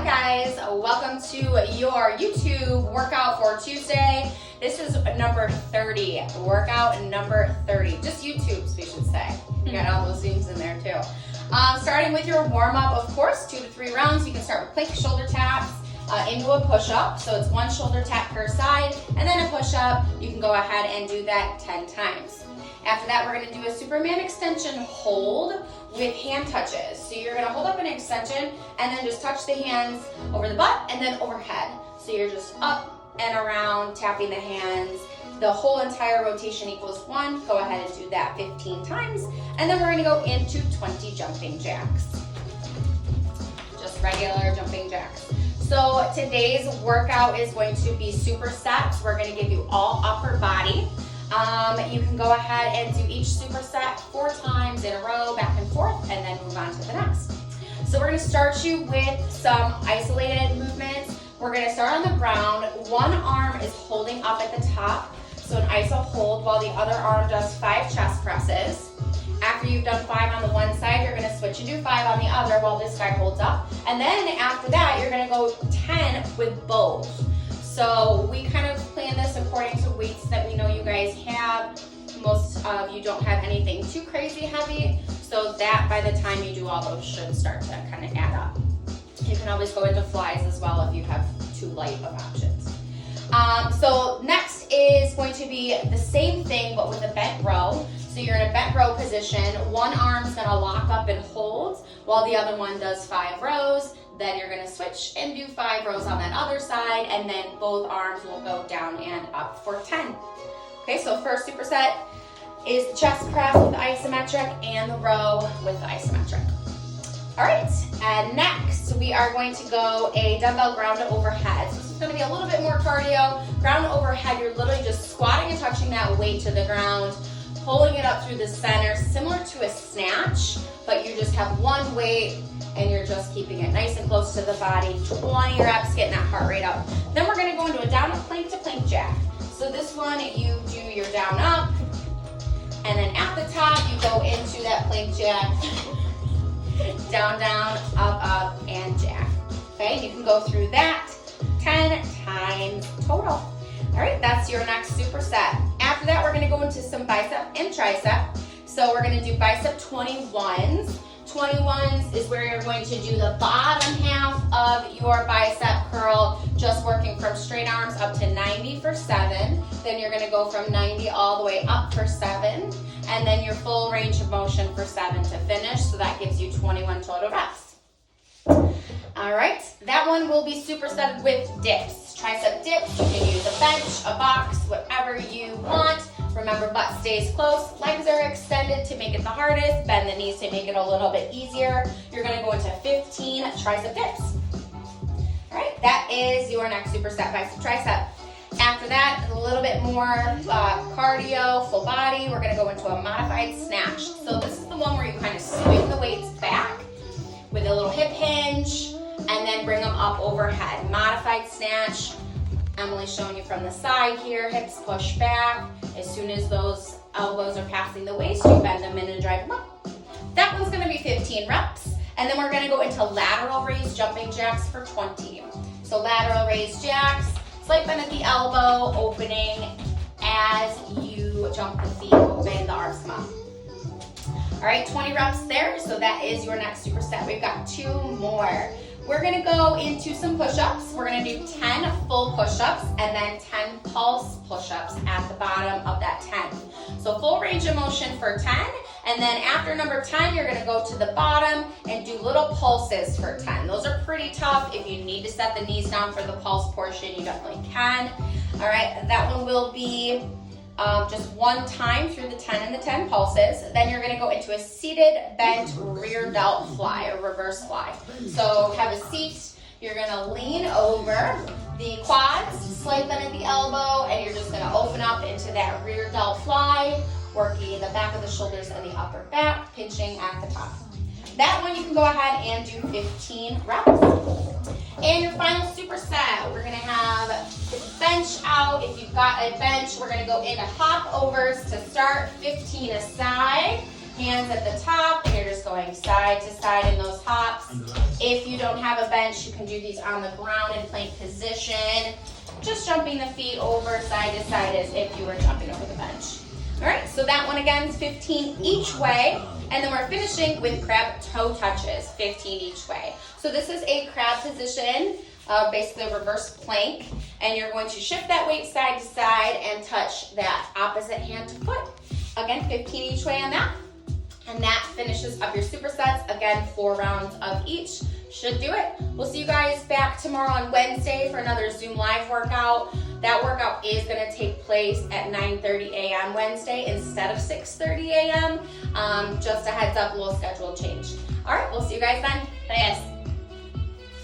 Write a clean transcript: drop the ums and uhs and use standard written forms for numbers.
guys, welcome to your YouTube workout for Tuesday. This is number 30, workout number 30, just YouTube's we should say. You got all those zooms in there too. Starting with your warm-up, of course, 2 to 3 rounds. You can start with plank shoulder taps into a push-up. So it's 1 shoulder tap per side and then a push-up. You can go ahead and do that 10 times. After that, we're gonna do a Superman extension hold with hand touches. So you're gonna hold up an extension and then just touch the hands over the butt and then overhead. So you're just up and around, tapping the hands. The whole entire rotation equals 1. Go ahead and do that 15 times. And then we're gonna go into 20 jumping jacks. Just regular jumping jacks. So today's workout is going to be supersets. We're gonna give you all upper body. You can go ahead and do each superset 4 times in a row, back and forth, and then move on to the next. So we're gonna start you with some isolated movements. We're gonna start on the ground. One arm is holding up at the top, so an iso hold, while the other arm does 5 chest presses. After you've done 5 on the one side, you're gonna switch and do 5 on the other while this guy holds up. And then after that, you're gonna go 10 with both. So we kind of plan this according to weights that we know you guys have. Most of you don't have anything too crazy heavy, so that by the time you do all those should start to kind of add up. You can always go into flies as well if you have too light of options. So next is going to be the same thing but with a bent row. So you're in a bent row position. One arm's gonna lock up and hold while the other one does 5 rows. Then you're gonna switch and do 5 rows on that other side, and then both arms will go down and up for 10. Okay, so first superset is the chest press with the isometric and the row with the isometric. All right, and next we are going to go a dumbbell ground to overhead. So this is gonna be a little bit more cardio. Ground to overhead, you're literally just squatting and touching that weight to the ground, pulling it up through the center, similar to a snatch, but you just have one weight and you're just keeping it nice and close to the body. 20 reps, getting that heart rate up. Then we're gonna go into a down up plank to plank jack. So this one, you do your down up, and then at the top, you go into that plank jack. Down, down, up, and jack. Okay, you can go through that 10 times total. All right, that's your next superset. After that, we're gonna go into some bicep and tricep. So we're gonna do bicep 21s. 21s is where you're going to do the bottom half of your bicep curl, just working from straight arms up to 90 for 7. Then you're gonna go from 90 all the way up for 7. And then your full range of motion for 7 to finish. So that gives you 21 total reps. All right, that one will be supersetted with dips. Tricep dips, you can use a bench, a box, whatever you want. Remember, butt stays close, legs are extended to make it the hardest, bend the knees to make it a little bit easier. You're gonna go into 15 tricep dips. All right, that is your next superset, bicep, tricep. After that, a little bit more cardio, full body. We're gonna go into a modified snatch. So this is the one where you kind of swing the weights back with a little hip hinge and then bring them up overhead. Modified snatch. Emily's showing you from the side here, hips push back. As soon as those elbows are passing the waist, you bend them in and drive them up. That one's gonna be 15 reps. And then we're gonna go into lateral raise jumping jacks for 20. So lateral raise jacks, slight bend at the elbow, opening as you jump the feet open, the arms come up. All right, 20 reps there. So that is your next superset. We've got 2 more. We're gonna go into some push-ups. We're gonna do 10 full push-ups and then 10 pulse push-ups at the bottom of that 10. So full range of motion for 10, and then after number 10, you're gonna go to the bottom and do little pulses for 10. Those are pretty tough. If you need to set the knees down for the pulse portion, you definitely can. All right, that one will be just 1 time through the 10 and the 10 pulses. Then you're gonna go into a seated bent rear delt fly, or reverse fly. So have a seat, you're gonna lean over the quads, slight bend at the elbow, and you're just gonna open up into that rear delt fly, working the back of the shoulders and the upper back, pinching at the top. That one you can go ahead and do 15 reps. And your final superset, we're gonna have bench out. If you've got a bench, we're gonna go into hop overs to start, 15 aside. Hands at the top, and you're just going side to side in those hops. If you don't have a bench, you can do these on the ground in plank position. Just jumping the feet over side to side as if you were jumping over the bench. All right, so that one again is 15 each way. And then we're finishing with crab toe touches, 15 each way. So this is a crab position, basically a reverse plank. And you're going to shift that weight side to side and touch that opposite hand to foot. Again, 15 each way on that. And that finishes up your supersets. Again, 4 rounds of each. Should do it. We'll see you guys back tomorrow on Wednesday for another Zoom live workout. That workout is going to take place at 9:30 a.m. Wednesday instead of 6:30 a.m. Just a heads up, little schedule change. All right, we'll see you guys then. Bye, guys.